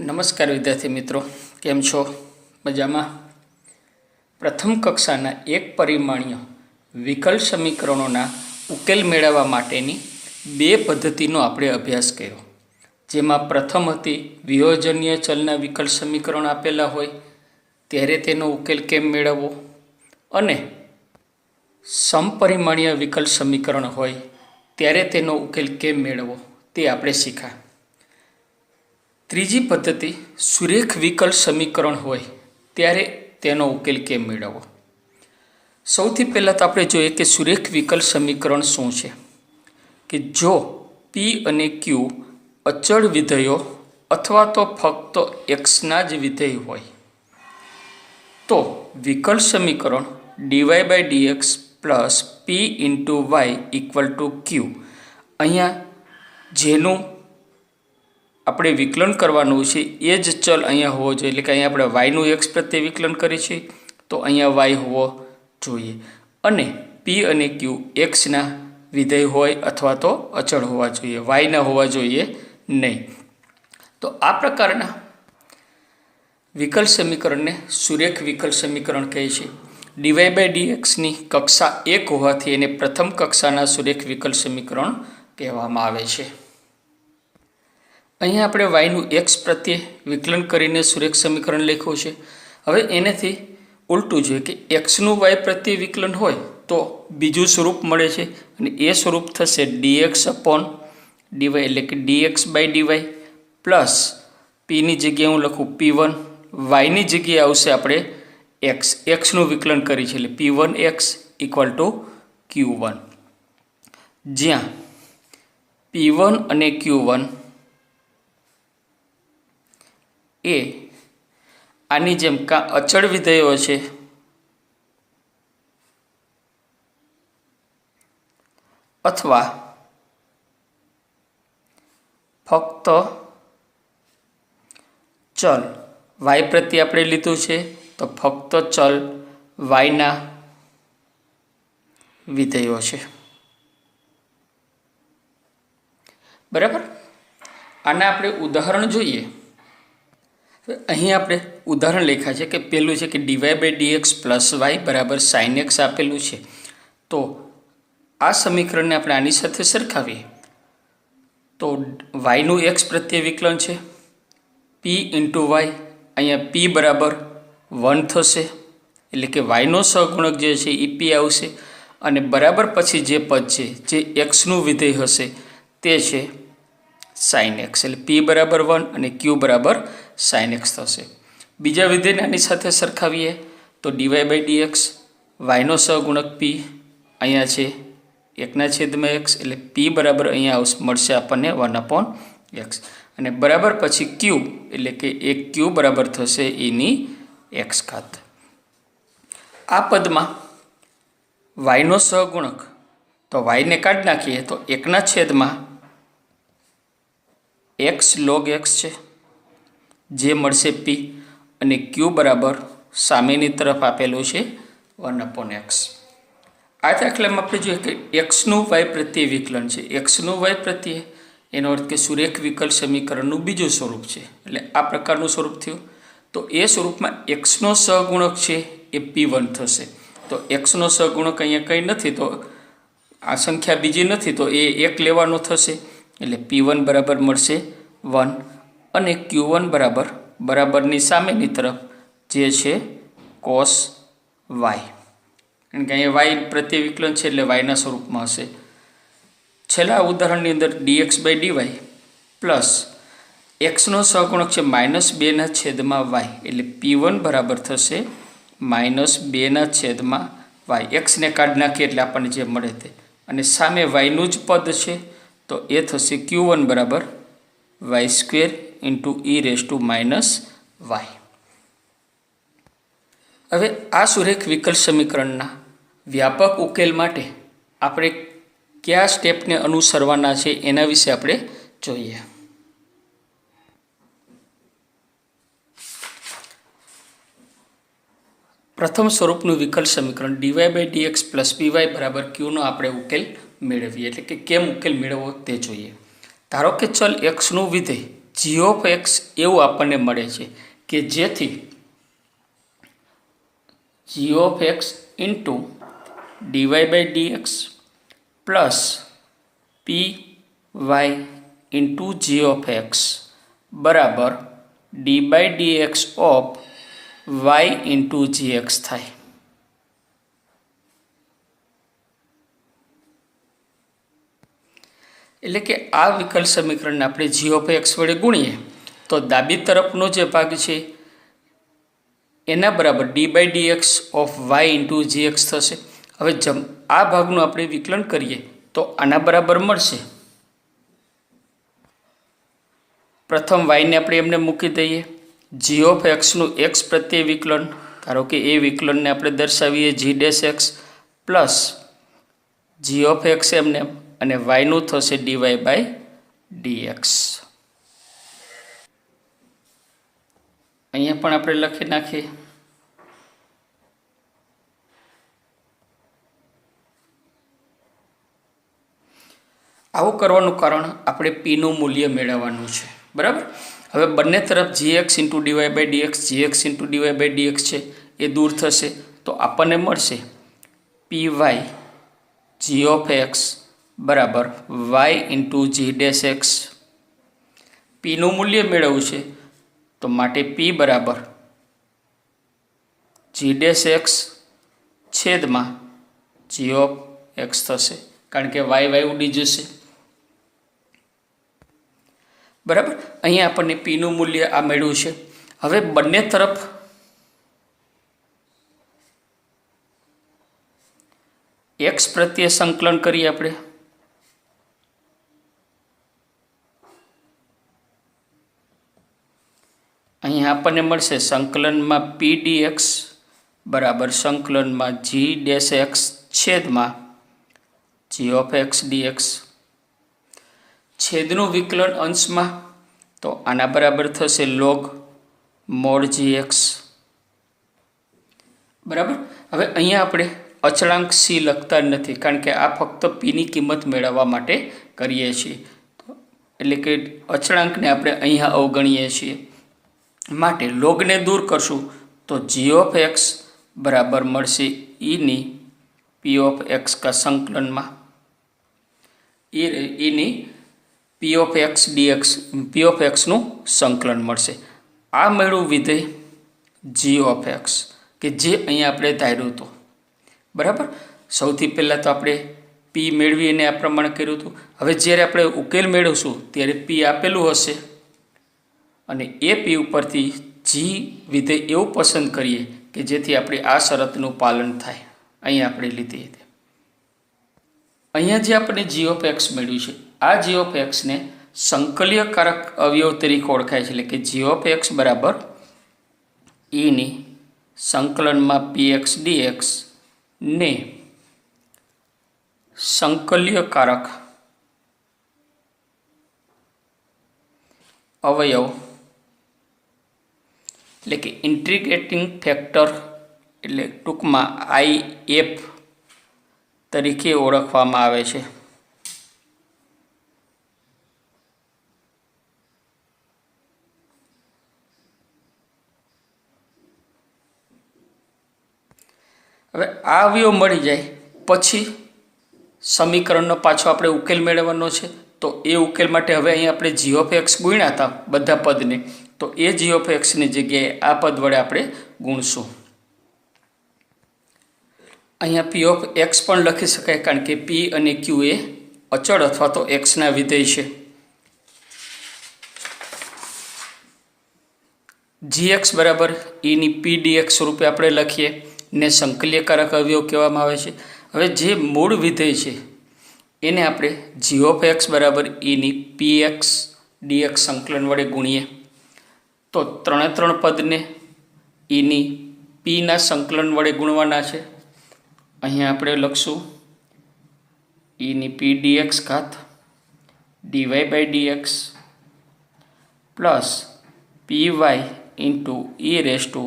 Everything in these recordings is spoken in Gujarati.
નમસ્કાર વિદ્યાર્થી મિત્રો, કેમ છો? મજામાં? પ્રથમ કક્ષાના એક પરિમાણીય વિકલ સમીકરણોના ઉકેલ મેળવવા માટેની બે પદ્ધતિનો આપણે અભ્યાસ કર્યો, જેમાં પ્રથમ હતી વિયોજનીય ચલના વિકલ સમીકરણ આપેલા હોય ત્યારે તેનો ઉકેલ કેમ મેળવવો, અને સમપરિમાણીય વિકલ સમીકરણ હોય ત્યારે તેનો ઉકેલ કેમ મેળવવો તે આપણે શીખ્યા. ત્રીજી પદ્ધતિ સુરેખ વિકલ સમીકરણ હોય ત્યારે તેનો ઉકેલ કેમ મેળવવો. સૌથી પહેલાં તો આપણે જોઈએ કે સુરેખ વિકલ સમીકરણ શું છે. કે જો P અને Q અચળ વિધેયો અથવા તો ફક્ત Xના જ વિધેય હોય તો વિકલ સમીકરણ dy/dx plus P into y equal to Q, અહીંયા જેનું આપણે વિકલન કરવાનું છે એ જ ચલ અહીંયા હોવો જોઈએ. એટલે કે અહીંયા આપણે વાયનું એક્સ પ્રત્યે વિકલન કરીએ છીએ તો અહીંયા વાય હોવો જોઈએ, અને પી અને ક્યુ એક્સના વિધેય હોય અથવા તો અચળ હોવા જોઈએ, વાયના હોવા જોઈએ નહીં. તો આ પ્રકારના વિકલ સમીકરણને સુરેખ વિકલ સમીકરણ કહે છે. dy/dxની કક્ષા 1 હોવાથી એને પ્રથમ કક્ષાના સુરેખ વિકલ સમીકરણ કહેવામાં આવે છે. અહીંયા આપણે વાયનું એક્સ પ્રત્યે વિકલન કરીને સુરેખ સમીકરણ લખ્યું છે. હવે એનાથી ઉલટું જોઈએ કે એક્સનું વાય પ્રત્યે વિકલન હોય તો બીજું સ્વરૂપ મળે છે, અને એ સ્વરૂપ થશે dx/dy, એટલે કે dx/dy પ્લસ પીની જગ્યાએ હું લખું P1, વાયની જગ્યાએ આવશે આપણે એક્સ, એક્સનું વિકલન કરી છે એટલે P1x ઇક્વલ ટુ Q1, જ્યાં P1 અને Q1 એ આની જેમ કાં અચળ વિધેયો છે અથવા ફક્ત ચલ વાય પ્રત્યે આપણે લીધું છે તો ફક્ત ચલ વાયના વિધેયો છે. બરાબર? આના આપણે ઉદાહરણ જોઈએ. અહીં આપણે ઉદાહરણ લખ્યા છે કે પહેલું છે કે dy/dx પ્લસ વાય બરાબર સાઇન એક્સ આપેલું છે. તો આ સમીકરણને આપણે આની સાથે સરખાવીએ તો વાયનું એક્સ પ્રત્યે વિકલન છે p ઇન્ટુ વાય, અહીંયા p બરાબર 1 થશે, એટલે કે વાયનો સહગુણક જે છે એ p આવશે, અને બરાબર પછી જે પદ છે જે એક્સનું વિધેય હશે તે છે સાઇન એક્સ, એટલે p બરાબર 1 અને q બરાબર સાઇન એક્સ થશે. બીજા વિધેયને આની સાથે સરખાવીએ તો dy/dx વાયનો સહગુણક p અહીંયા છે 1/x, એટલે p બરાબર અહીંયા મળશે આપણને 1/x, અને બરાબર પછી q એટલે કે એક q બરાબર થશે એની x ઘાત. આ પદમાં વાયનો સહગુણક તો વાયને કાઢી નાખીએ તો 1/x log x છે જે મળશે p, અને q બરાબર સામેની તરફ આપેલું છે 1/x. આ દાખલામાં આપણે જોઈએ કે એક્સનું વાય પ્રત્યે વિકલન છે. એક્સનું વાય પ્રત્યે એનો અર્થ કે સુરેખ વિકલ સમીકરણનું બીજું સ્વરૂપ છે, એટલે આ પ્રકારનું સ્વરૂપ થયું. તો એ સ્વરૂપમાં એક્સનો સહગુણક છે એ p1 થશે. તો એક્સનો સહગુણક અહીંયા કંઈ નથી, તો આ સંખ્યા બીજી નથી, તો એ 1 લેવાનો થશે, એટલે p1 બરાબર મળશે 1, અને q1 બરાબરની સામેની તરફ જે છે cos y, કારણ કે અહીંયા વાય પ્રત્યે વિકલન છે એટલે વાયના સ્વરૂપમાં હશે. છેલ્લા ઉદાહરણની અંદર dx/dy પ્લસ એક્સનો સહગુણક છે -2/y, એટલે p1 બરાબર થશે -2/y. એક્સને કાઢી નાખીએ એટલે આપણને જે મળે તે, અને સામે વાયનું જ પદ છે તો એ થશે q1 બરાબર y² ઇન્ટુ e⁻y. હવે આ સુરેખ વિકલ સમીકરણના વ્યાપક ઉકેલ માટે આપણે કયા સ્ટેપને અનુસરવાના છે એના વિશે આપણે જોઈએ. પ્રથમ સ્વરૂપનું વિકલ સમીકરણ dy/dx પ્લસ py બરાબર qનો આપણે ઉકેલ મેળવીએ, એટલે કે કેમ ઉકેલ મેળવવો તે જોઈએ. ધારો કે ચલ એક્સનું વિધેય જી ઓફ એક્સ એવું આપણને મળે છે કે જેથી G of X into D Y by dx plus P Y into G of X બરાબર D by D x of Y into G X થાય. એટલે કે આ વિકલ સમીકરણને આપણે જી ઓફ એક્સ વડે ગુણીએ તો ડાબી તરફનો જે ભાગ છે એના બરાબર D by D x of Y into G x થશે. હવે આ ભાગનું આપણે વિકલન કરીએ તો આના બરાબર મળશે. પ્રથમ વાયને આપણે એમને મૂકી દઈએ. જી ઓફ એક્સનું એક્સ પ્રત્યે વિકલન, ધારો કે એ વિકલનને આપણે દર્શાવીએ g dash x plus g of x એમને અને વાયનું થશે ડીવાય બાય ડીએક્સ. અહીંયા પણ આપણે લખી નાખીએ. આવું કરવાનું કારણ આપણે પીનું મૂલ્ય મેળવવાનું છે. બરાબર. હવે બંને તરફ G X into D Y by D X G X into D Y by D X છે એ દૂર થશે તો આપણને મળશે P Y G of X બરાબર Y into G dash X. પીનું મૂલ્ય મેળવવું છે તો માટે પી બરાબર જી ડેશ એક્સ છેદમાં જી ઓફ એક્સ થશે, કારણ કે વાય વાય ઉડી જશે. બરાબર. અહીંયા આપણને પીનું મૂલ્ય આ મેળવ્યું છે. હવે બંને તરફ એક્સ પ્રત્યે સંકલન કરીએ આપણે. અહીંયા આપણને મળશે સંકલનમાં પી ડી એક્સ બરાબર સંકલનમાં જી ડેશ એક્સ છેદમાં જી ઓફ એક્સ ડીએક્સ. છેદનું વિકલન અંશમાં તો આના બરાબર થશે લોગ મોડ જી એક્સ. બરાબર. હવે અહીંયા આપણે અચળાંક સી લખતા નથી, કારણ કે આ ફક્ત પીની કિંમત મેળવવા માટે કરીએ છીએ. એટલે કે અચળાંકને આપણે અહીંયા અવગણીએ છીએ. માટે લોગને દૂર કરશું તો જી ઓફ એક્સ બરાબર મળશે ઈની પી ઓફ એક્સ કા સંકલનમાં ઈની P of X D X P of એક્સનું સંકલન મળશે. આ મેળવું વિધેય જી ઓફ એક્સ કે જે અહીંયા આપણે ધાર્યું હતું. બરાબર. સૌથી પહેલાં તો આપણે પી મેળવીને આ પ્રમાણે કર્યું હતું. હવે જ્યારે આપણે ઉકેલ મેળવશું ત્યારે પી આપેલું હશે અને એ પી ઉપરથી જી વિધેય એવું પસંદ કરીએ કે જેથી આપણે આ શરતનું પાલન થાય. અહીંયા આપણે લીધી હતી. અહીંયા જે આપણે જી ઓફ એક્સ મેળવ્યું છે આ જી ઓફ એક્સને સંકલ્યકારક અવયવ તરીકે ઓળખાય છે. એટલે કે જી ઓફ એક્સ બરાબર ઈની સંકલનમાં પી એક્સ ડીએક્સ ને સંકલ્યકારક અવયવ એટલે કે ઇન્ટિગ્રેટિંગ ફેક્ટર એટલે ટૂંકમાં આઈ એફ તરીકે ઓળખવામાં આવે છે. હવે આ અવયવ મળી જાય પછી સમીકરણનો પાછો આપણે ઉકેલ મેળવવાનો છે. તો એ ઉકેલ માટે હવે અહીં આપણે જી ઓફ એક્સ ગુણ્યા હતા બધા પદને, તો એ જી ઓફ એક્સની જગ્યાએ આ પદ વડે આપણે ગુણશું. અહીંયા પી ઓફ એક્સ પણ લખી શકાય, કારણ કે પી અને ક્યુ એ અચળ અથવા તો એક્સના વિધેય છે. જી એક્સ બરાબર ઈની પી ડી એક્સ સ્વરૂપે આપણે લખીએ ને સંકલ્યકારક અવયવ કહેવામાં આવે છે. હવે જે મૂળ વિધેય છે એને આપણે જી ઓફ એક્સ બરાબર ઈની પી એક્સ ડીએક્સ સંકલન વડે ગુણીએ તો ત્રણ પદને ઈની પીના સંકલન વડે ગુણવાના છે. અહીંયા આપણે લખશું ઈની પી ડીએક્સ ઘાત d y by dx plus P Y into e raise to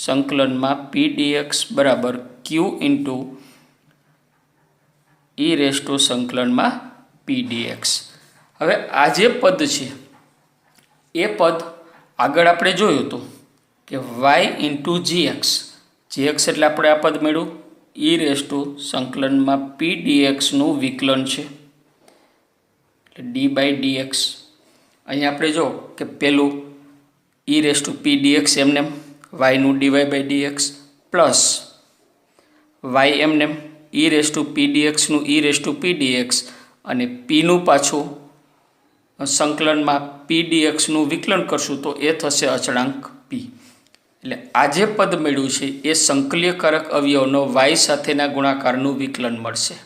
સંકલનમાં પી ડીએક્સ બરાબર q into e raise to સંકલનમાં પી ડીએક્સ. હવે આ જે પદ છે એ પદ આગળ આપણે જોયું હતું કે વાય ઇન્ટુ જીએક્સ, જીએક્સ એટલે આપણે આ પદ મેળવ્યું ઈ રેસ ટુ સંકલનમાં પી ડીએક્સનું વિકલન છે, એટલે ડી બાય ડીએક્સ. અહીંયા આપણે જો કે પેલું E raise to P D X એમને વાયનું D Y by dx plus Y એમને ઈ રેસ ટુ પી ડીએક્સનું E raise to P D X અને પીનું પાછું સંકલનમાં પી ડીએક્સનું વિકલન કરશું તો એ થશે અચળાંક પી. એટલે આ જે પદ મેળવ્યું છે એ સંકલ્યકારક અવયવનો વાય સાથેના ગુણાકારનું વિકલન મળશે.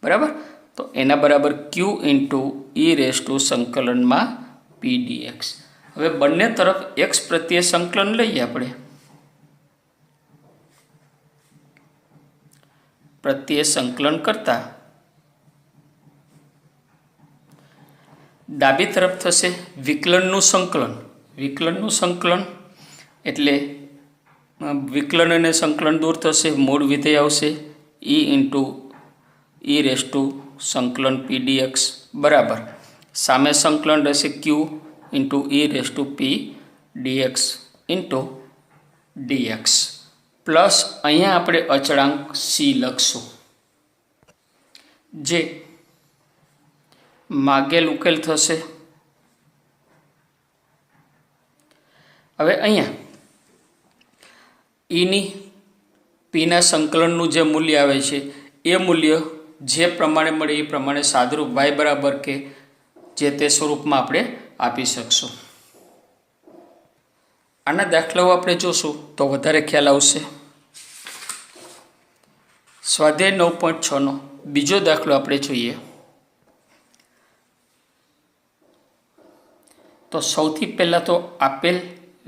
બરાબર, તો એના બરાબર q into e raise to સંકલનમાં પી ડીએક્સ. હવે બંને તરફ એક્સ પ્રત્યે સંકલન લઈએ આપણે. પ્રત્યે સંકલન કરતા ડાબી તરફ થશે વિકલનનું સંકલન. વિકલનનું સંકલન એટલે વિકલન અને સંકલન દૂર થશે, મૂળ વિધેય આવશે e into e raise to સંકલન પી ડીએક્સ બરાબર સામે સંકલન રહેશે q into e raise to P d x into d x plus અહીંયા આપણે અચળાંક સી લખશું, જે માગેલ ઉકેલ થશે. હવે અહીંયા ઈની પીના સંકલનનું જે મૂલ્ય આવે છે એ મૂલ્ય જે પ્રમાણે મળે એ પ્રમાણે સાદુરૂપ વાય બરાબર કે જે તે સ્વરૂપમાં આપણે આપી શકશું. આના દાખલાઓ આપણે જોશું તો વધારે ખ્યાલ આવશે. સ્વાધ્યાય 9.6નો બીજો દાખલો આપણે જોઈએ તો સૌથી પહેલાં તો આપેલ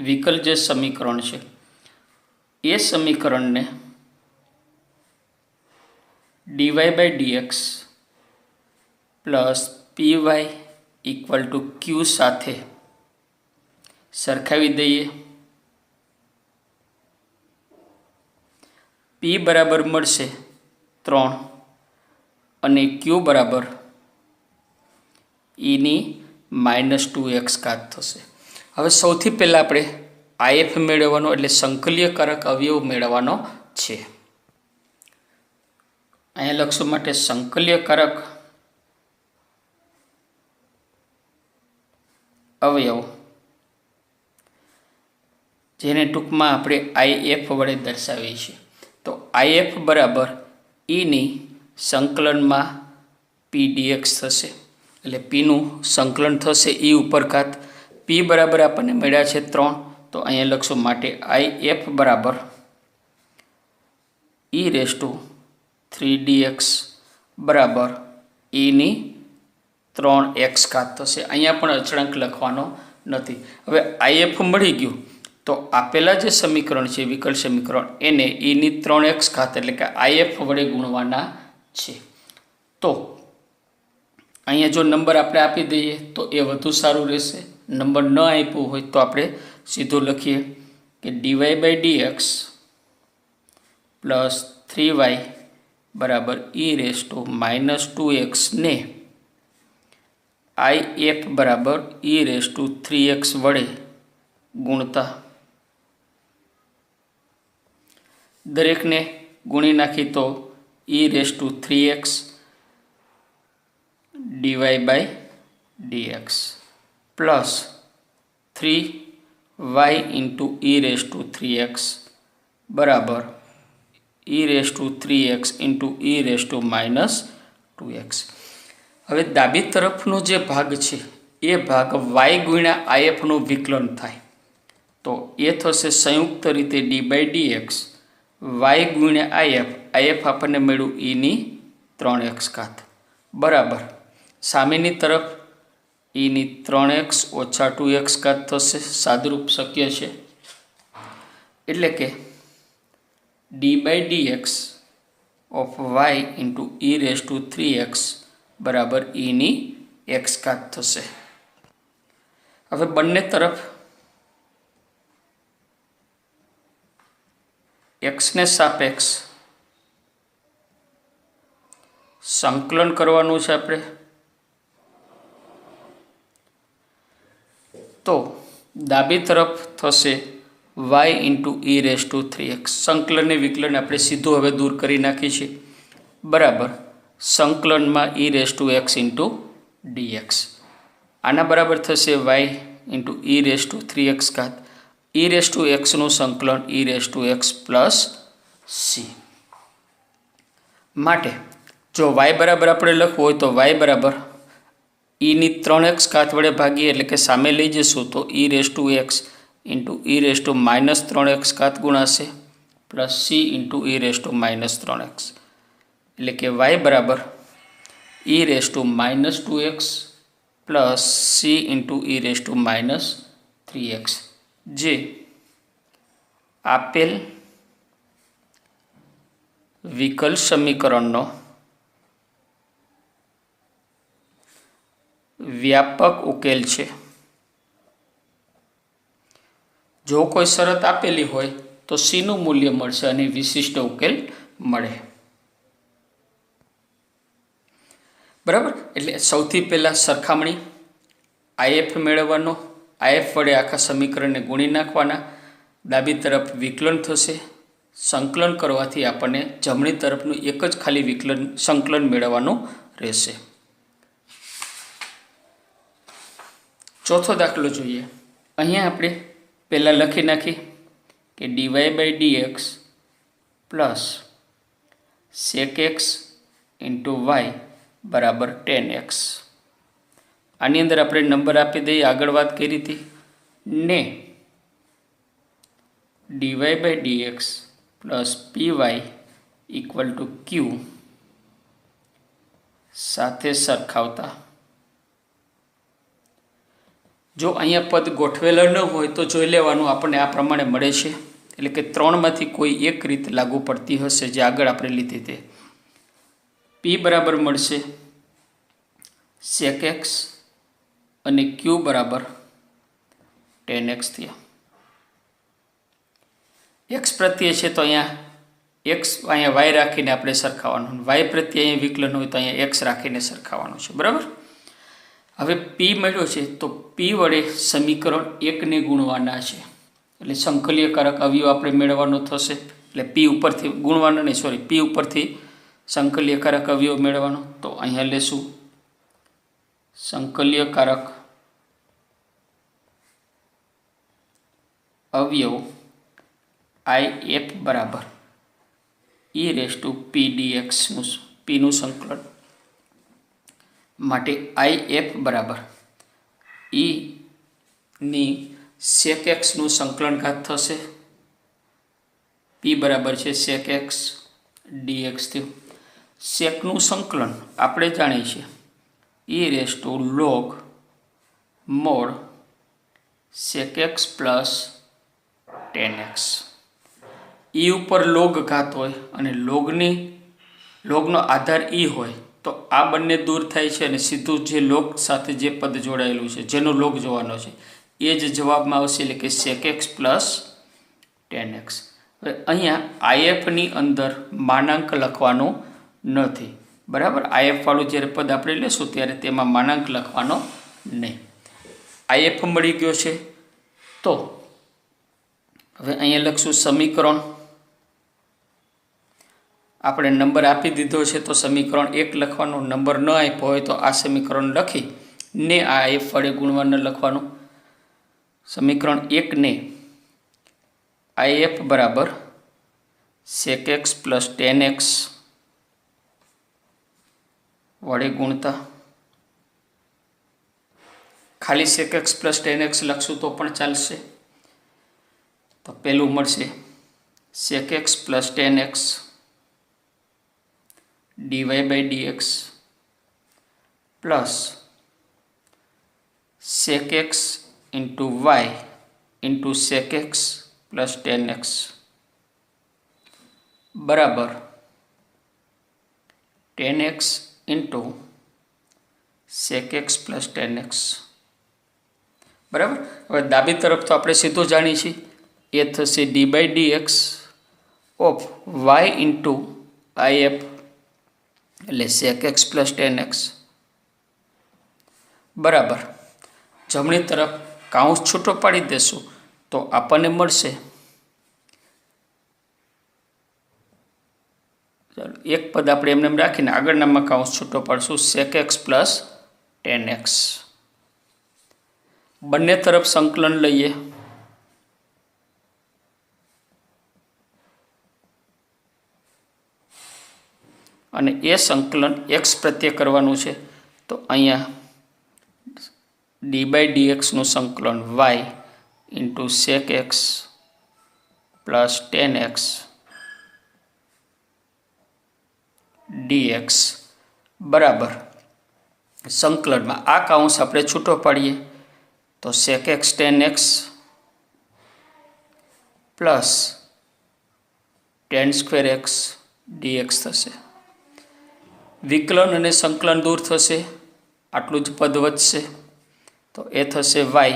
વિકલ જે સમીકરણ છે એ સમીકરણને d y by dx plus P y equal to Q સાથે સરખાવી દઈએ. પી બરાબર મળશે 3 અને ક્યુ બરાબર ઈની -2x થશે. હવે સૌથી પહેલાં આપણે આઈએફ મેળવવાનો એટલે સંકલ્યકારક અવયવ મેળવવાનો છે. અહીંયા લખશું માટે સંકલ્યકારક અવયવ, જેને ટૂંકમાં આપણે આઈએફ વડે દર્શાવીએ છીએ. તો આઈએફ બરાબર ઈની સંકલનમાં પી ડીએક્સ થશે, એટલે પીનું સંકલન થશે ઈ ઉપર ઘાત. પી બરાબર આપણને મળ્યા છે 3, તો અહીંયા લખશું માટે આઈએફ બરાબર ઈ રેસ ટુ 3dx બરાબર ઈની 3x થશે. અહીંયા પણ અચળાંક લખવાનો નથી. હવે આઈએફ મળી ગયું તો આપેલા જે સમીકરણ છે વિકલ સમીકરણ એને ઈની 3x એટલે કે આઈએફ વડે ગુણવાના છે. તો અહીંયા જો નંબર આપણે આપી દઈએ તો એ વધુ સારું રહેશે. નંબર ન આપ્યું હોય તો આપણે સીધું લખીએ કે d y by dx plus 3y બરાબર ઈ રેસ ટુ -2x ને આઈએફ બરાબર ઈ રેસ ટુ 3x વડે ગુણતા દરેકને ગુણી નાખી તો e raise to 3x d y by dx plus 3y into e raise to 3x બરાબર e raise to 3x into e raise to -2x. હવે ડાબી તરફનો જે ભાગ છે એ ભાગ વાય ગુણ્યા આઈએફનું વિકલન થાય તો એ થશે સંયુક્ત રીતે ડી બાય ડીએક્સ વાય ગુણ્યા આઈએફ આપણને મળ્યું ઈની 3x બરાબર સામેની તરફ ઈની 3x ઓછા 2x થશે. સાદુરૂપ શક્ય છે એટલે કે d by d x of Y into e raise to 3x બરાબર ઈની x થશે. હવે બંને તરફ એક્સને સાપેક્ષ સંકલન કરવાનું છે આપણે. તો ડાબી તરફ થશે y into e raise to 3x. સંકલનને વિકલન આપણે સીધું હવે દૂર કરી નાખીએ છીએ, બરાબર સંકલનમાં e raise to x into d x. આના બરાબર થશે y into e raise to 3x ઘાત ઈ રેસ ટુ એક્સનું સંકલન e raise to x plus c. માટે જો વાય બરાબર આપણે લખવું હોય તો વાય બરાબર ઈની 3x ઘાત વડે ભાગીએ એટલે કે સામે લઈ જઈશું તો e raise to x into e raise to minus 3x ઘાત ગુણાશે plus C into e raise to minus 3x. એટલે કે વાય બરાબર e raise to minus 2x plus C into e raise to minus 3x, જે આપેલ વિકલ સમીકરણનો વ્યાપક ઉકેલ છે. જો કોઈ શરત આપેલી હોય તો સીનું મૂલ્ય મળશે અને વિશિષ્ટ ઉકેલ મળે. બરાબર, એટલે સૌથી પહેલાં સરખામણી આઈએફ મેળવવાનો, આઈએફ વડે આખા સમીકરણને ગુણી નાખવાના, ડાબી તરફ વિકલન થશે, સંકલન કરવાથી આપણને જમણી તરફનું એક જ ખાલી સંકલન મેળવવાનું રહેશે. ચોથો દાખલો જોઈએ. અહીંયા આપણે પહેલાં લખી નાખી કે d y by dx plus sec x into y બરાબર 10x. આની અંદર આપણે નંબર આપી દઈએ, આગળ વાત કરી હતી ને d y by dx plus P y equal to Q સાથે સરખાવતા જો અહીંયા પદ ગોઠવેલા ન હોય તો જોઈ લેવાનું, આપણને આ પ્રમાણે મળે છે. એટલે કે ત્રણમાંથી કોઈ એક રીત લાગુ પડતી હશે જે આગળ આપણે લીધી તે. પી બરાબર મળશે સેક એક્સ અને ક્યુ બરાબર 10x થયા. એક્સ પ્રત્યે છે તો અહીંયા એક્સ અહીંયા વાય રાખીને આપણે સરખાવવાનું, વાય પ્રત્યે અહીંયા વિકલન હોય તો અહીંયા એક્સ રાખીને સરખાવવાનું છે. બરાબર, હવે પી મળ્યો છે તો પી વડે સમીકરણ 1ને ગુણવાના છે. એટલે સંકલિયકારક અવયવ આપણે મેળવવાનો થશે. એટલે પી ઉપરથી ગુણવાનો નહીં, સોરી, પી ઉપરથી સંકલિયકારક અવયવ મેળવવાનો. તો અહીંયા લેશું સંકલિયકારક અવયવ આઈ એફ બરાબર ઈ રેસ ટુ પી ડીએક્સનું પીનું સંકલન. માટે આઈ એફ બરાબર ઈની સેક એક્સનું સંકલન ઘાત થશે. પી બરાબર છે સેક એક્સ ડીએક્સ થયું. સેકનું સંકલન આપણે જાણીએ છીએ e raise to log mod sec x plus 10x. E ઉપર લોગ ઘાત હોય અને લોગનો આધાર ઈ હોય તો આ બંને દૂર થાય છે અને સીધું જે લોગ સાથે જે પદ જોડાયેલું છે જેનો લોગ જોવાનો છે એ જ જવાબમાં આવશે. એટલે કે સેક એક્સ પ્લસ 10x. હવે અહીંયા આઈએફની અંદર માનાંક લખવાનો નથી. બરાબર, આઈએફ વાળું જ્યારે પદ આપણે લેશું ત્યારે તેમાં માનાંક લખવાનો નહીં. આઈએફ મળી ગયો છે તો હવે અહીંયા લખશું સમીકરણ. આપણે નંબર આપી દીધો છે તો સમીકરણ 1 લખવાનું, નંબર ન આપ્યો હોય તો આ સમીકરણ લખી ને આ આઈએફ વડે ગુણવાનું લખવાનું. સમીકરણ 1 ને આઈએફ બરાબર સેક એક્સ પ્લસ 10x વડે ગુણતા ખાલી સેક એક્સ પ્લસ 10x લખશું તો પણ ચાલશે. તો પહેલું મળશે sec x plus 10x d y by dx plus sec x into y into sec x plus 10x બરાબર 10x into sec x plus 10x. બરાબર, હવે ડાબી તરફ તો આપણે સીધું જાણીએ છીએ એ થશે d by d x of Y into IF એટલે સેક એક્સ પ્લસ 10x બરાબર જમણી તરફ કાઉન્સ છૂટો પાડી દેશું તો આપણને મળશે, ચાલો એક પદ આપણે એમને એમ રાખીને આગળનામાં કાઉન્સ છૂટો પાડશું sec x plus tan x. બંને તરફ સંકલન લઈએ અને એ સંકલન x પ્રત્યે કરવાનું છે. તો અહીંયા d/dx સંકલન y into sec x plus tan x dx બરાબર સંકલનમાં આ કાઉન્સ આપણે છૂટો પાડીએ તો sec x tan x plus tan square x dx થશે. વિકલન અને સંકલન દૂર થશે, આટલું જ પદ વધશે તો એ થશે y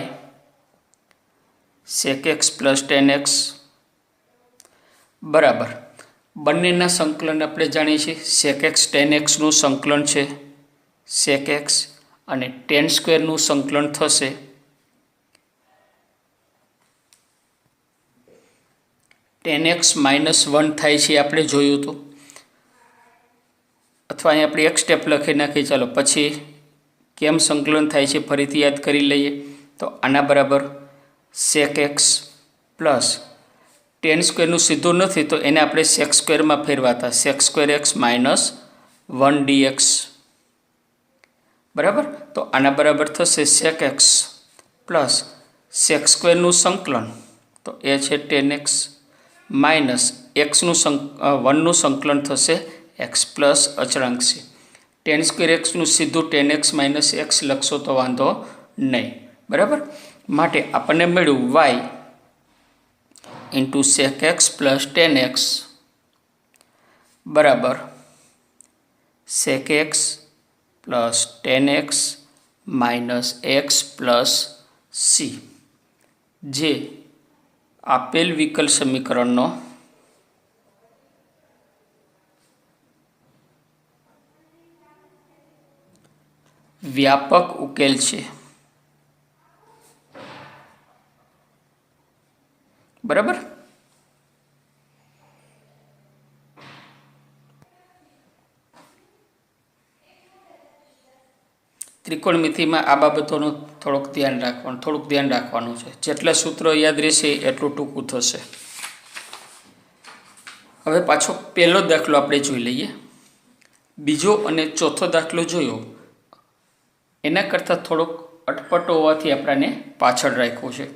sec x plus tan x બરાબર બંનેના સંકલન આપણે જાણીએ છીએ. sec x tan x સંકલન છે sec x અને tan સ્ક્વેરનું સંકલન થશે tan x -1 થાય છે, આપણે જોયું હતું. અથવા અહીં આપણે એક સ્ટેપ લખી નાખીએ. ચાલો પછી કેમ સંકલન થાય છે ફરીથી યાદ કરી લઈએ. તો આના બરાબર sec x પ્લસ tan સ્ક્વેરનું સીધું નથી તો એને આપણે sec સ્ક્વેરમાં ફેરવાતા sec square x -1 dx બરાબર. તો આના બરાબર થશે sec x પ્લસ sec સ્ક્વેરનું સંકલન તો એ છે tan x માઇનસ એક્સનું 1નું સંકલન થશે x પ્લસ અચળાંક છે. tan સ્ક્વેર એક્સનું સીધું tan x માઇનસ x લખશો તો વાંધો નહીં બરાબર. માટે આપણને મળ્યું y into sec x plus tan x બરાબર sec x plus tan x minus x plus c, જે આપેલ વિકલ સમીકરણનો વ્યાપક ઉકેલ છે બરાબર. ત્રિકોણમિતિમાં આ બાબતોનું થોડુંક ધ્યાન રાખવાનું છે. જેટલા સૂત્રો યાદ રહેશે એટલું ટૂંકું થશે. હવે પાછો પહેલો દાખલો આપણે જોઈ લઈએ. બીજો અને ચોથો દાખલો જોયો એના કરતાં થોડોક અટપટો હોવાથી આપણને પાછળ રાખ્યો છે.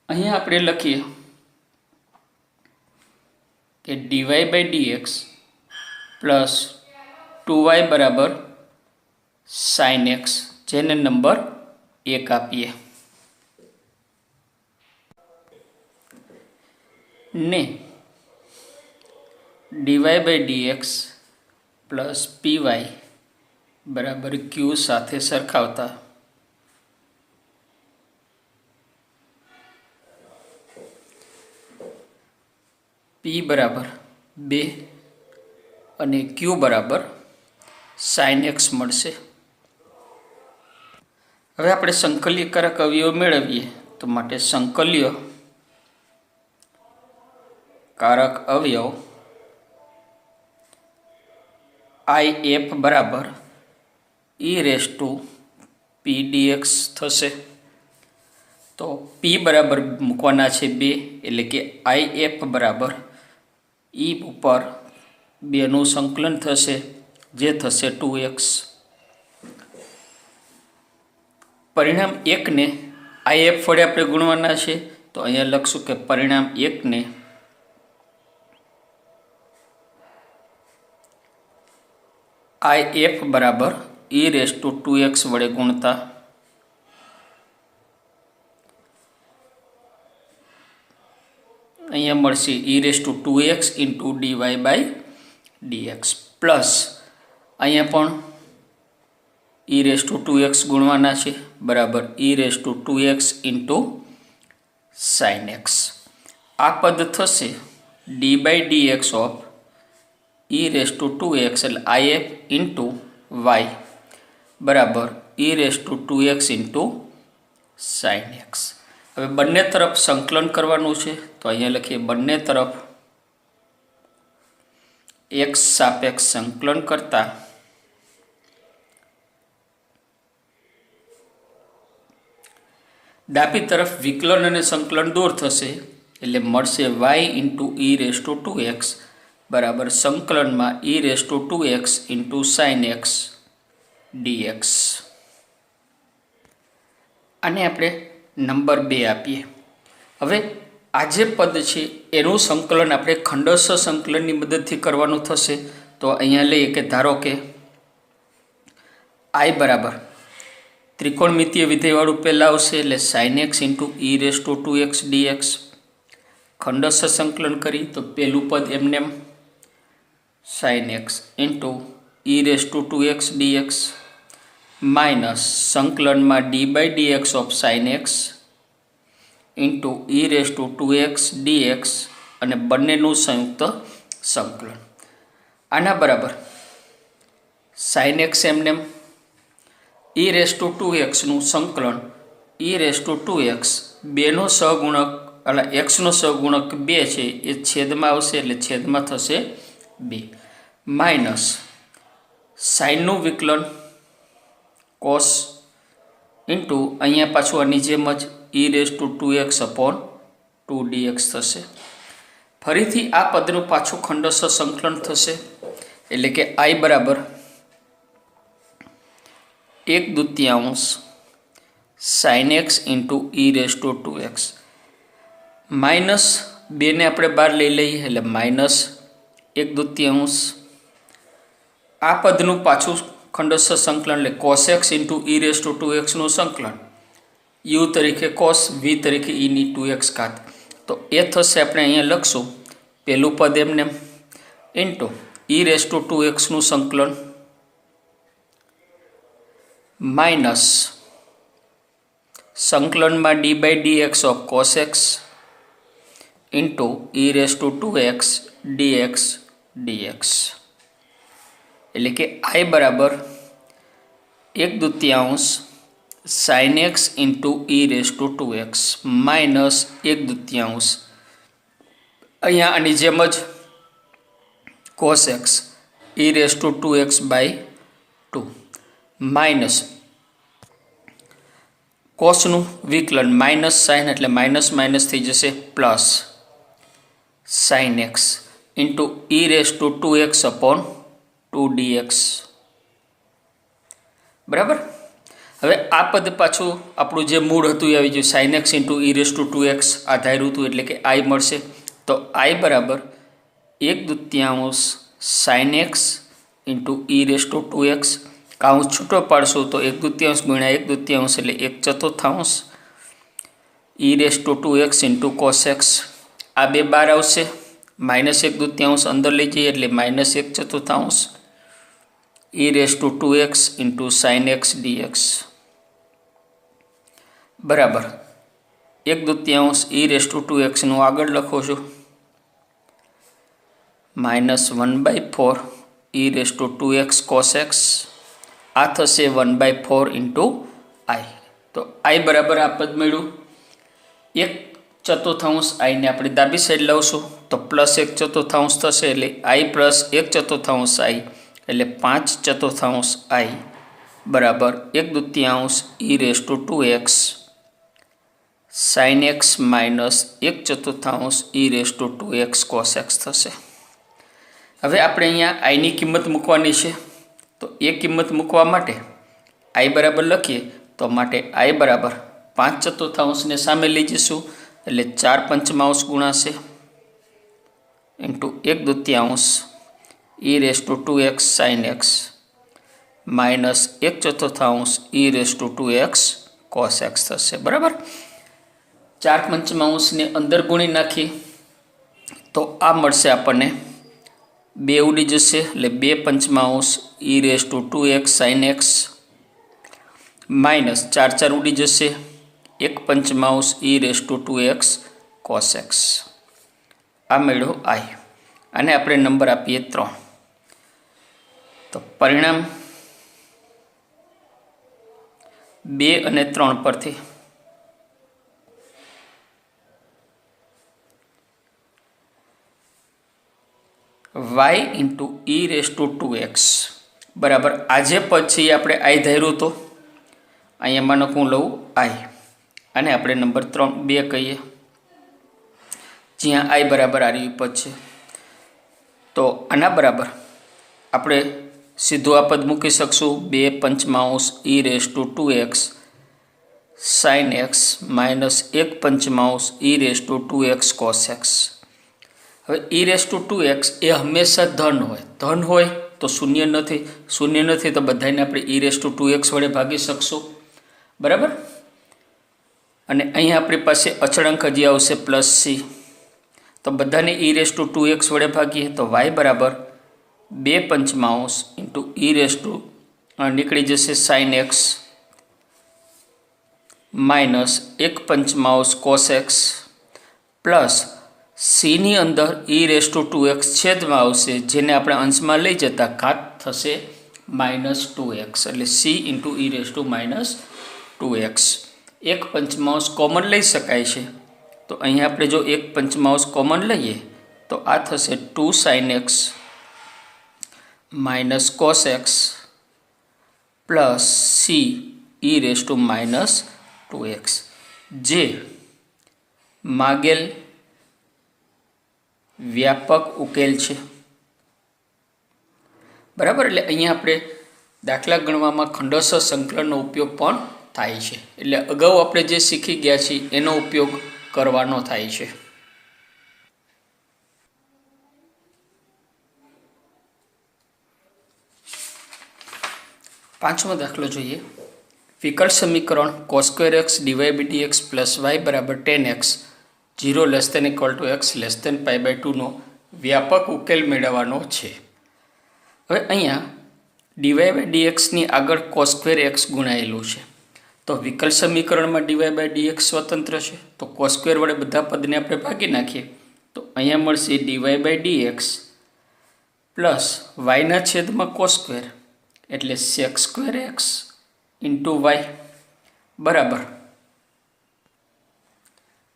અહીંયા આપણે લખીએ કે dy/dx પ્લસ 2y બરાબર sin x, જેને નંબર 1 આપીએ ને dy/dx પ્લસ py બરાબર q સાથે સરખાવતા p બરાબર 2 અને q બરાબર sin x મળશે. હવે આપણે સંકલ્યકારક અવયવ મેળવીએ તો માટે સંકલ્ય કારક અવયવ if બરાબર e⁻p dx થશે. તો p બરાબર મૂકવાના છે 2 એટલે કે if બરાબર e ઉપર 2નું સંકલન થશે જે થશે 2x. પરિણામ 1 ને if વડે આપણે ગુણવાના છે તો અહીંયા લખશું કે પરિણામ 1 ને if બરાબર e⁻2x વડે ગુણતા અહીંયા મળશે e⁻2x ઇન્ટુ dy/dx પ્લસ અહીંયા પણ e⁻2x ગુણવાના છે બરાબર e⁻2x ઇન્ટુ sin x. આ પદ થશે d/dx ઓફ e⁻2x એટલે if ઇન્ટુ y બરાબર e⁻2x ઇન્ટુ સાઇન એક્સ. હવે બંને તરફ સંકલન કરવાનું છે, તો અહીંયા લખીએ બંને તરફ એક્સ સાપેક્ષ સંકલન કરતા ડાબી તરફ વિકલન અને સંકલન દૂર થશે, એટલે મળશે y into e raise to 2x બરાબર સંકલનમાં e raise to 2x into sine x d x. આને આપણે નંબર 2 આપીએ. હવે આ જે પદ છે એનું સંકલન આપણે ખંડસ્થ સંકલનની મદદથી કરવાનું થશે. તો અહીંયા લઈએ કે ધારો કે આઈ બરાબર ત્રિકોણમિતીય વિધેયવાળું પહેલાં આવશે, એટલે sine x into e raise to 2x d x. ખંડસ્થ સંકલન કરી તો પહેલું પદ એમને sine x into e raise to 2x d x minus સંકલનમાં d by d x of sine x into e raise to 2x d x અને બંનેનું સંયુક્ત સંકલન. આના બરાબર સાઇન એક્સ એમને ઈ રેસ ટુ 2xનું સંકલન ઈ રેસ ટુ 2x બેનો સહગુણક એટલે એક્સનો સહગુણક 2 છે એ છેદમાં આવશે, એટલે છેદમાં થશે 2 માઇનસ સાઇનનું વિકલન કોસ ઇન્ટુ અહીંયા પાછું આની જેમ જ ઈ raise to 2x upon 2 dx થશે. ફરીથી આ પદનું પાછું ખંડસ્થ સંકલન થશે, એટલે કે આઈ બરાબર 1/2 sine x into e raise to 2x minus 2 ને આપણે બહાર લઈ લઈએ, એટલે માઇનસ 1/2 આ પદનું પાછું ખંડસ્થ સંકલન, એટલે cos x into e raise to 2xનું સંકલન યુ તરીકે કોસ વી તરીકે ઈની 2x ઘાત. તો એ થશે આપણે અહીંયા લખશું પહેલું પદ એમને ઇન્ટુ ઈ રેસ ટુ 2xનું સંકલન માઇનસ સંકલનમાં d by d x of cos x into e raise to 2x d x d x. એટલે કે આઈ બરાબર 1/2 sine x into e raise to 2x minus 1/2 અહીંયા આની જેમ જ cos x e raise to 2x by 2 minus કોસનું વિકલન માઇનસ સાઇન એટલે માઇનસ માઇનસ થઈ જશે plus sine x into e raise to 2x upon 2 dx. બરાબર. હવે આ પદ પાછું આપણું જે મૂળ હતું એ આવી ગયું sign x into e raise to 2x આ ધાર્યું હતું, એટલે કે આઈ મળશે. તો આઈ બરાબર 1/2 sine x into e raise to 2x કાઉન્સ છૂટો પાડશું તો 1/2 ગુણ્યા 1/2 એટલે 1/4 e raise to 2x into cos x. આ બે બાર આવશે, માઇનસ 1/2 અંદર લઈ જઈએ એટલે minus 1/4 e raise to 2x into sine x d x બરાબર 1/2 ઈ રેસ ટુ 2xનું આગળ લખો છું minus 1/4 e raise to 2x cos x. આ થશે 1/4 ઇન્ટુ આઈ. તો આઈ બરાબર આ પદ મળ્યું 1/4 આઈને આપણે ડાબી સાઈડ લાવશું તો પ્લસ 1/4 થશે, એટલે આઈ પ્લસ 1/4 આઈ એટલે 5/4 આઈ બરાબર 1/2 e raise to 2x sine x minus 1/4 e raise to 2x cos x થશે. હવે આપણે અહીંયા આઈની કિંમત મૂકવાની છે, તો એ કિંમત મૂકવા માટે આઈ બરાબર લખીએ તો માટે આઈ બરાબર 5/4 ને સામે લઈ જઈશું એટલે 4/5 ગુણાશે into 1/2 e raise to 2x sine x minus 1/4 e raise to 2x cos x થશે. બરાબર. 4/5 ને અંદર ગુણી નાખી તો આ મળશે આપણને 2 ઉડી જશે એટલે 2/5 ઈ raise to 2x sine x minus 4 ઉડી જશે 1/5 ઈ raise to 2x cos x. આ મેળવો આઈ. અને આપણે નંબર આપીએ 3. તો પરિણામ 2 અને 3 પરથી y into e raise to 2x બરાબર આજે પછી આપણે આઈ ધાર્યું તો અહીંયા માનો હું લઉં આઈ અને આપણે નંબર 2 કહીએ જ્યાં આઈ બરાબર આરી પદ છે તો આના બરાબર આપણે સીધું આ પદ મૂકી શકશું 2 પંચમાંશ e raise to 2x sin x minus 1 પંચમાંશ e raise to 2x cos x. હવે ઈ રેસ ટુ 2x એ હંમેશા ધન હોય તો શૂન્ય નથી તો બધાને આપણે ઈ રેસ ટુ 2x વડે ભાગી શકશું બરાબર. અને અહીંયા આપણી પાસે અચળાંક હજી આવશે પ્લસ સી તો બધાને ઈ રેસ ટુ 2x વડે ભાગીએ તો y બરાબર 2 પંચમાંશ ઇન્ટુ ઈ રેસ ટુ નીકળી જશે sin x minus 1 પંચમાંશ cos x plus સીની અંદર ઈ રેસ ટુ 2x છેદમાં આવશે જેને આપણે અંશમાં લઈ જતા ઘાત થશે -2x એટલે C into e raise to -2x. 1 પંચમાંશ કોમન લઈ શકાય છે તો અહીંયા આપણે જો 1 પંચમાંશ કોમન લઈએ તો આ થશે 2 sin x minus cos x plus C E raise to -2x જે માગેલ વ્યાપક ઉકેલ છે બરાબર. એટલે અહીંયા આપણે દાખલા ગણવામાં ખંડોસર સંકલનનો ઉપયોગ પણ થાય છે એટલે અગાઉ આપણે જે શીખી ગયા છીએ એનો ઉપયોગ કરવાનો થાય છે. પાંચમો દાખલો જોઈએ. વિકલ સમીકરણ cos2x dy/dx પ્લસ y બરાબર 10x 0 less than equal to x less than π/2 નો વ્યાપક ઉકેલ મેળવવાનો છે. હવે અહીંયા dy/dx ની આગળ cos2x ગુણાયેલું છે તો વિકલ સમીકરણમાં dy/dx સ્વતંત્ર છે તો cos2 વડે બધા પદને આપણે ભાગી નાખીએ તો અહીંયા મળશે dy/dx પ્લસ yના છેદમાં cos2 એટલે sec2x ઇન્ટુ y બરાબર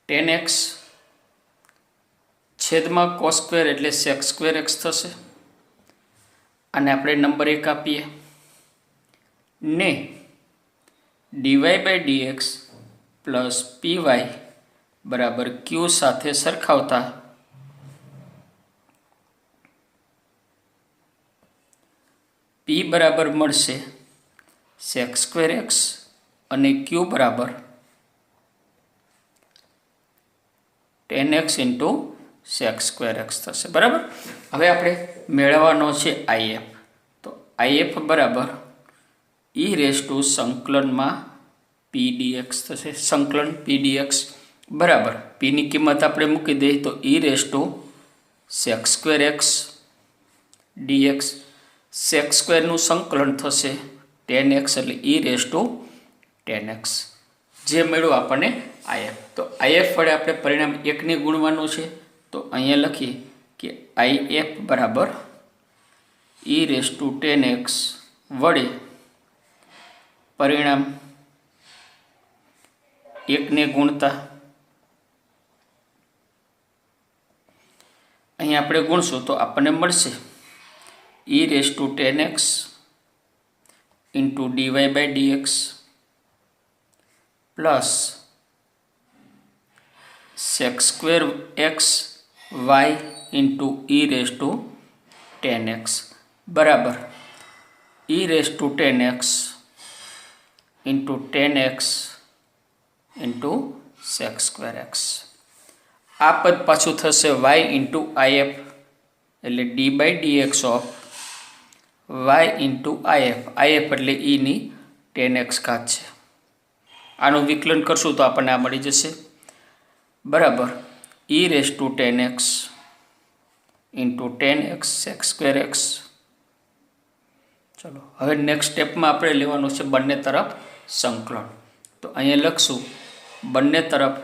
10x છેદમાં cos2 એટલે sec2x થશે અને આપણે નંબર 1 આપીએ ને dy/dx પ્લસ py બરાબર q સાથે સરખાવતા p બરાબર મળશે sec2x અને q બરાબર 10x ઇન્ટુ sec2x થશે બરાબર. હવે આપણે મેળવવાનો છે if તો if બરાબર ઈ રેસ ટુ સંકલનમાં pdx થશે સંકલન pdx બરાબર p ની કિંમત આપણે મૂકી દઈએ તો e raise two sec2x dx sec2 નું સંકલન થશે 10x એટલે ઈ રેસ ટુ 10x જે મળ્યું આપણને if. તો if વડે આપણે પરિણામ 1 ને ગુણવાનું છે તો અહીંયા લખીએ કે if બરાબર ઈ રેસ ટુ 10x વડે પરિણામ 1 ને ગુણતા અહીંયા આપણે ગુણશું તો આપણને મળશે ઈ raise two 10x into dy/dx plus sec2x y into e raise two 10x બરાબર e raise two 10x into 10x into sec2x. આ પદ પાછું થશે y ઇન્ટુ if એટલે d/dx of y into if એટલે ની 10x ઘાત છે. આનું વિકલન કરશું તો આપણને આ મળી જશે બરાબર e raise two 10x into 10x sec2x. ચલો હવે નેક્સ્ટ સ્ટેપમાં આપણે લેવાનું છે બંને તરફ સંકલન તો અહીંયા લખશું બંને તરફ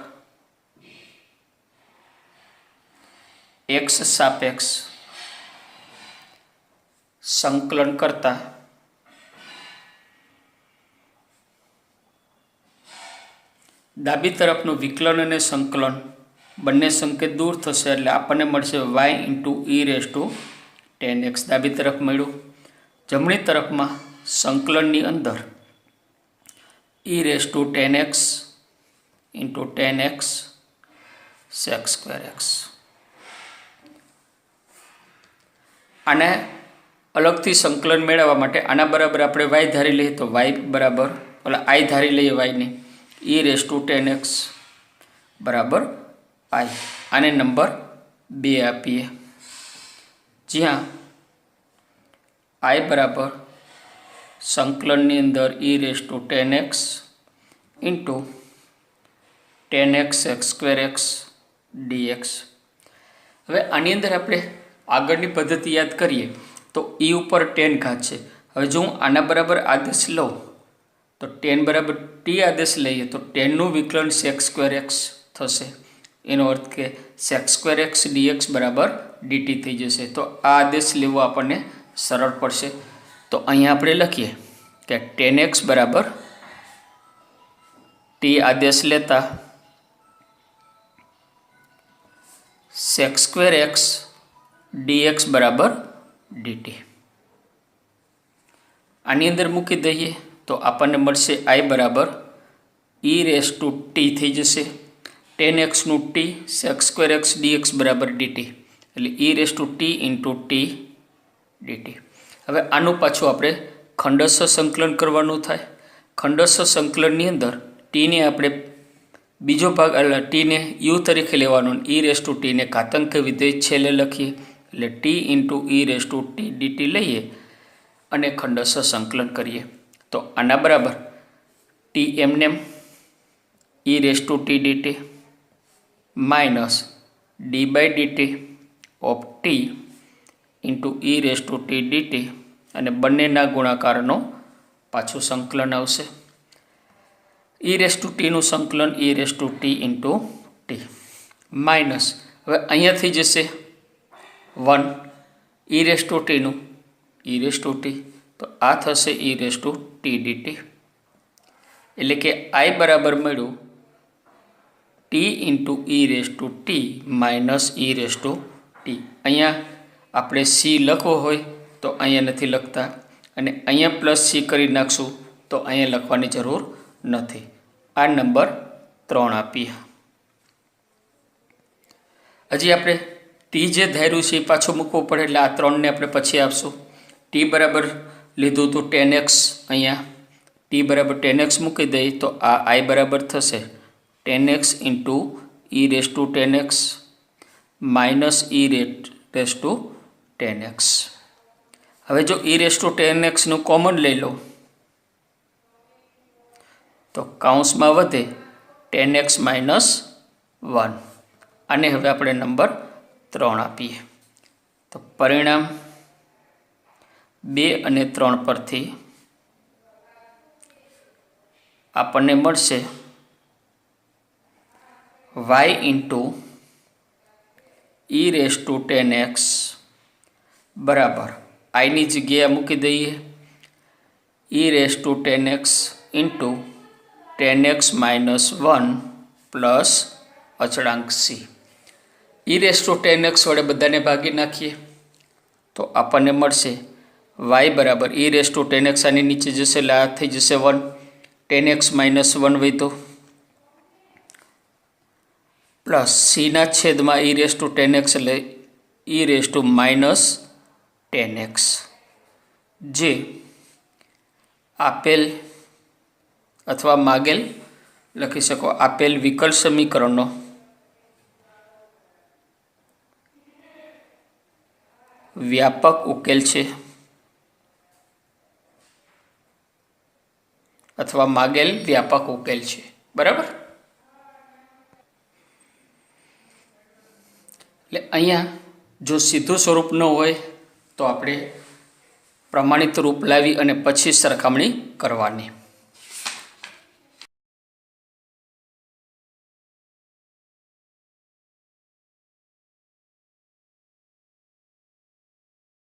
x સાપેક્ષ સંકલન કરતા ડાબી તરફનું વિકલન અને સંકલન બંને સંકેત દૂર થશે એટલે આપણને મળશે y into e raise two 10x ડાબી તરફ મળ્યું. જમણી તરફમાં સંકલનની અંદર e⁻10x × 10x sec²x. આને અલગથી સંકલન મેળવવા માટે આના બરાબર આપણે y ધારી લઈએ તો y બરાબર i ધારી લઈએ yને e⁻10x બરાબર i. આને નંબર 2 આપીએ, જ્યાં i બરાબર સંકલનની અંદર e⁻10x × 10x sec²x dx. હવે આની અંદર આપણે આગળની પદ્ધતિ યાદ કરીએ તો e ઉપર 10 ઘાત છે. હવે જો હું આના બરાબર આદેશ લઉં તો 10 બરાબર t આદેશ લઈએ તો 10નું વિકલન sec²x થશે. એનો અર્થ કે sec²x dx બરાબર dt થઈ જશે. તો આ આદેશ લેવો આપણને સરળ પડશે. તો અહીંયા આપણે લખીએ કે 10x બરાબર t આદેશ લેતા sec²x dx બરાબર dt. આની અંદર મૂકી દઈએ તો આપણને મળશે i બરાબર e⁻t થઈ જશે. 10x નું t sec²x dx બરાબર dt એટલે e⁻t × t dt. હવે આનું પાછું આપણે ખંડસ્થ સંકલન કરવાનું થાય. ખંડસ્થ સંકલનની અંદર ટીને આપણે બીજો ભાગ ટીને યુ તરીકે લેવાનું, e⁻t ને ઘાતાંક વિધેય છેલ્લે લખીએ એટલે t × e⁻t dt લઈએ અને ખંડસ્થ સંકલન કરીએ તો આના બરાબર t એમને e⁻t dt minus d/dt of t × e⁻t dt અને બંનેના ગુણાકારનો પાછું સંકલન આવશે. e⁻t નું સંકલન e⁻t × t માઇનસ હવે અહીંયા થઈ જશે 1 e⁻t નું e⁻t તો આ થશે e⁻t dt. એટલે કે i બરાબર મળ્યું t × e⁻t માઇનસ e⁻t. અહીંયા આપણે c લખવો હોય તો અહીંયા નથી લખતા અને અહીંયા પ્લસ c કરી નાખશું તો અહીંયા લખવાની જરૂર નથી. આ નંબર 3 આપીએ. હજી આપણે t જે ધાર્યું છે એ પાછું મૂકવું પડે એટલે આ 3ને આપણે પછી આપશું. t બરાબર લીધું તો 10x, અહીંયા t બરાબર 10x મૂકી દઈએ તો આ i બરાબર થશે 10x × e⁻10x માઇનસ e⁻10x. હવે જો e⁻10x નું કોમન લઈ લો તો કૌંસમાં વધે 10x - 1. આને હવે આપણે નંબર 3 આપીએ તો પરિણામ 2 અને 3 પરથી આપણને મળશે y × e⁻10x બરાબર i ની જગ્યાએ મૂકી દઈએ e⁻10x × 10x - 1 પ્લસ અચળાંક c. e⁻10x વડે બધાને ભાગી નાખીએ તો આપણને મળશે y બરાબર e⁻10x આની નીચે જશે એટલે આ થઈ જશે 1, 10x - 1 વધ્યો પ્લસ c ના છેદમાં e⁻10x એટલે e⁻−10x, જે આપેલ અથવા માગેલ લખી શકો આપેલ વિકલ સમીકરણનો વ્યાપક ઉકેલ છે અથવા માગેલ વ્યાપક ઉકેલ છે. બરાબર. એટલે અહીંયા જો સીધું સ્વરૂપ ન હોય તો આપણે પ્રમાણિત રૂપ લાવી અને પછી સરખામણી કરવાની.